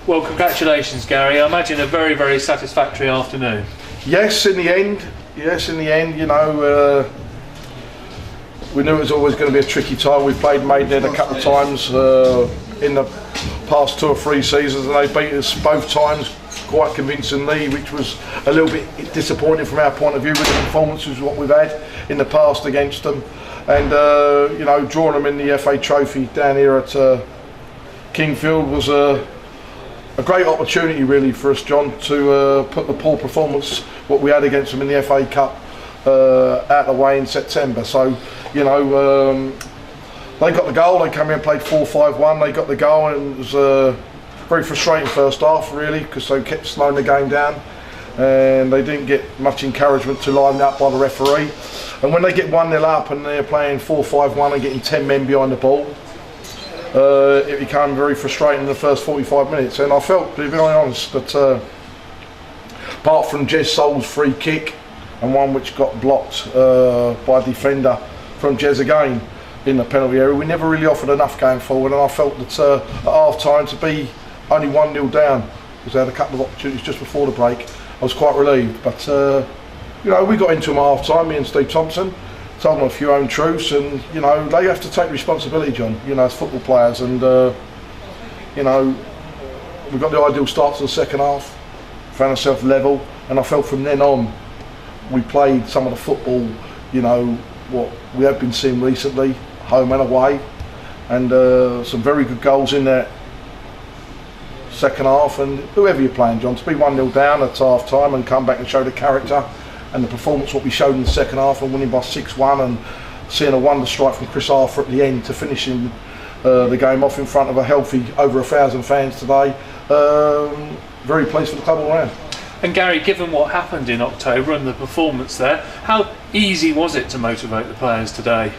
Well, congratulations, Gary. I imagine a very, very satisfactory afternoon. Yes, in the end. You know, we knew it was always going to be a tricky time. We played Maidenhead a couple of times in the past 2 or 3 seasons, and they beat us both times quite convincingly, which was a little bit disappointing from our point of view with the performances what we've had in the past against them. And you know, drawing them in the FA Trophy down here at Kingfield was a great opportunity really for us, John, to put the poor performance what we had against them in the FA Cup out of the way in September. So, you know, they got the goal, they came in and played 4-5-1, they got the goal, and it was very frustrating first half really, because they kept slowing the game down and they didn't get much encouragement to line up by the referee. And when they get 1-0 up and they're playing 4-5-1 and getting 10 men behind the ball, it became very frustrating in the first 45 minutes. And I felt, to be very honest, that apart from Jez Soul's free kick and one which got blocked by a defender from Jez again in the penalty area, we never really offered enough going forward. And I felt that at half time, to be only 1-0 down, because they had a couple of opportunities just before the break, I was quite relieved. But you know, we got into them at half time, me and Steve Thompson, told them a few own truths, and you know, they have to take responsibility, John, you know, as football players. And you know, we got the ideal start to the second half, found ourselves level, and I felt from then on we played some of the football, you know, what we have been seeing recently, home and away, and some very good goals in that second half. And whoever you're playing, John, to be 1-0 down at half time and come back and show the character and the performance what we showed in the second half, and winning by 6-1 and seeing a wonder strike from Chris Arthur at the end to finishing the game off in front of a healthy over 1,000 fans today. Very pleased for the club all round. And Gary, given what happened in October and the performance there, how easy was it to motivate the players today?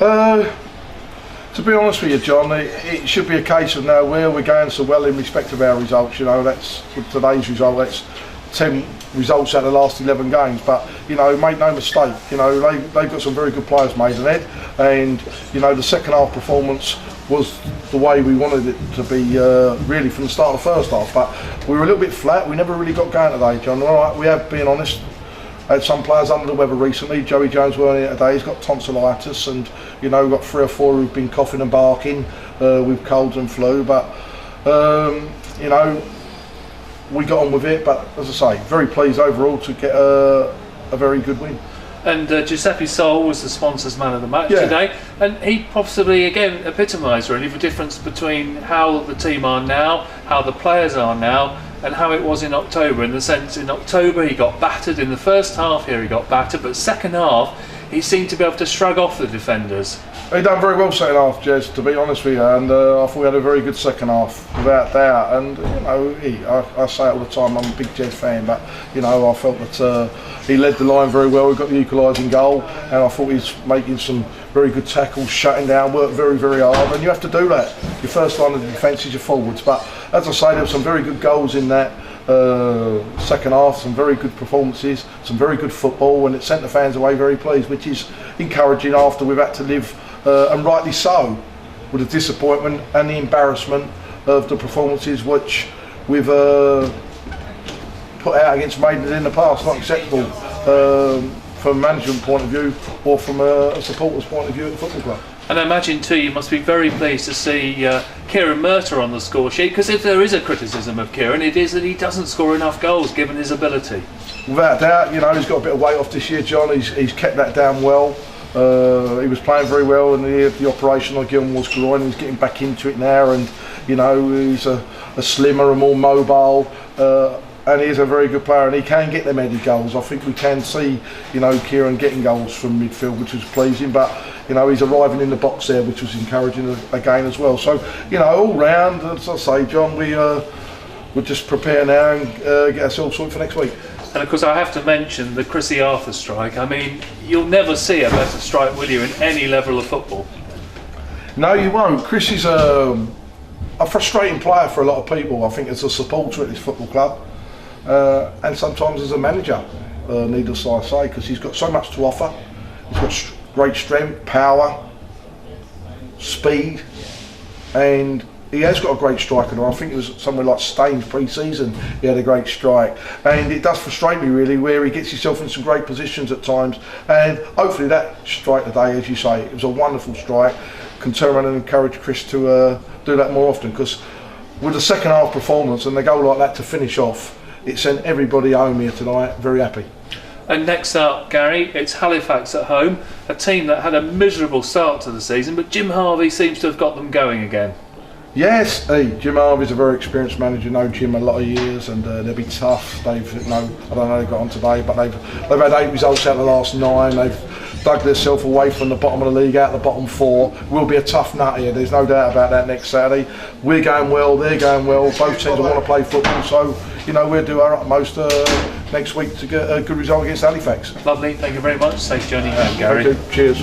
To be honest with you, John, it should be a case of now where we're going so well in respect of our results. You know, that's with today's result, that's 10 results out of the last 11 games. But you know, make no mistake, you know, they've got some very good players, Maidenhead, and you know, the second half performance was the way we wanted it to be really from the start of the first half. But we were a little bit flat. We never really got going today, John. All right, we have been honest. Had some players under the weather recently. Joey Jones weren't here today. He's got tonsillitis, and you know, we've got 3 or 4 who've been coughing and barking with colds and flu. But you know, we got on with it. But as I say, very pleased overall to get a very good win. And Giuseppe Soul was the sponsors' man of the match today, and he possibly again epitomised really the difference between how the team are now, how the players are now, and how it was in October. In the sense, in October he got battered in the first half. Here he got battered, but second half he seemed to be able to shrug off the defenders. He done very well second half, Jez, to be honest with you, and I thought we had a very good second half without doubt. And you know, I say it all the time, I'm a big Jez fan, but you know, I felt that he led the line very well. We got the equalising goal, and I thought he's making some very good tackles, shutting down, worked very, very hard, and you have to do that. Your first line of defence is your forwards. But as I say, there were some very good goals in that second half, some very good performances, some very good football, and it sent the fans away very pleased, which is encouraging after we've had to live, and rightly so, with the disappointment and the embarrassment of the performances which we've put out against Maidenhead in the past. Not acceptable from a management point of view or from a supporter's point of view at the football club. And I imagine too you must be very pleased to see Kieran Murtagh on the score sheet, because if there is a criticism of Kieran, it is that he doesn't score enough goals given his ability. Without doubt, you know, he's got a bit of weight off this year, John. He's kept that down well. He was playing very well in the operation on Gilmore's groin. He's getting back into it now, and you know, he's a slimmer and more mobile, and he's a very good player, and he can get them heady goals. I think we can see, you know, Kieran getting goals from midfield, which was pleasing. But you know, he's arriving in the box there, which was encouraging again as well. So you know, all round, as I say, John, we'll just prepare now and get ourselves sorted for next week. And of course I have to mention the Chrissy Arthur strike. I mean, you'll never see a better strike, will you, in any level of football? No, you won't. Chris is a frustrating player for a lot of people. I think as a supporter at this football club, and sometimes as a manager, needless I say, because he's got so much to offer. He's got great strength, power, speed, and he has got a great strike, and I think it was somewhere like Staines pre-season he had a great strike, and it does frustrate me really where he gets himself in some great positions at times, and hopefully that strike today, as you say, it was a wonderful strike, can turn around and encourage Chris to do that more often, because with the second half performance and they go like that to finish off, it sent everybody home here tonight very happy. And next up, Gary, it's Halifax at home, a team that had a miserable start to the season, but Jim Harvey seems to have got them going again. Yes, Jim Harvey's a very experienced manager. Know Jim a lot of years, and they'll be tough. I don't know how they got on today, but they've had 8 results out of the last 9. They've dug themselves away from the bottom of the league, out of the bottom 4. Will be a tough nut here. There's no doubt about that next Saturday. We're going well, they're going well. Both teams want to play football, so we'll do our utmost next week to get a good result against Halifax. Lovely, thank you very much. Safe journey home, Gary. Thank you. Cheers.